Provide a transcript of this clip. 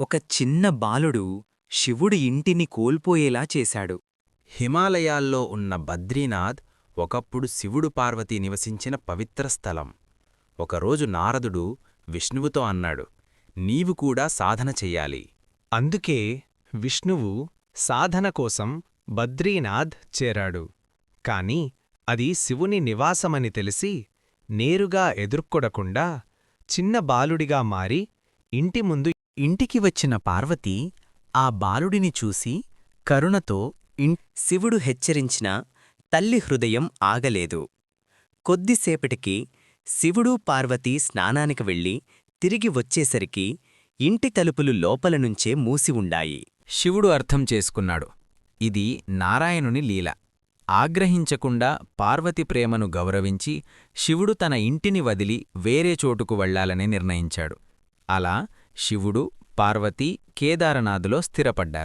ఒక చిన్న బాలుడు శివుడి ఇంటిని కోల్పోయేలా చేశాడు. హిమాలయాల్లో ఉన్న బద్రీనాథ్ ఒకప్పుడు శివుడు పార్వతీ నివసించిన పవిత్ర స్థలం. ఒకరోజు నారదుడు విష్ణువుతో అన్నాడు, నీవు కూడా సాధన చెయ్యాలి. అందుకే విష్ణువు సాధన కోసం బద్రీనాథ్ చేరాడు. కాని అది శివుని నివాసమని తెలిసి నేరుగా ఎదుర్కొడకుండా చిన్న బాలుడిగా మారి ఇంటి ముందు ఇంటికి వచ్చిన పార్వతి ఆ బాలుడిని చూసి కరుణతో శివుడు హెచ్చరించినా తల్లి హృదయం ఆగలేదు. కొద్దిసేపటికి శివుడు పార్వతీ స్నానానికి వెళ్ళి తిరిగి వచ్చేసరికి ఇంటి తలుపులు లోపలనుంచే మూసి ఉండాయి. శివుడు అర్థం చేసుకున్నాడు, ఇది నారాయణుని లీల. ఆగ్రహించకుండా పార్వతి ప్రేమను గౌరవించి శివుడు తన ఇంటిని వదిలి వేరే చోటుకు వెళ్లాలని నిర్ణయించాడు. అలా శివుడు, పార్వతీ కేదారనాథులో స్థిరపడ్డారు.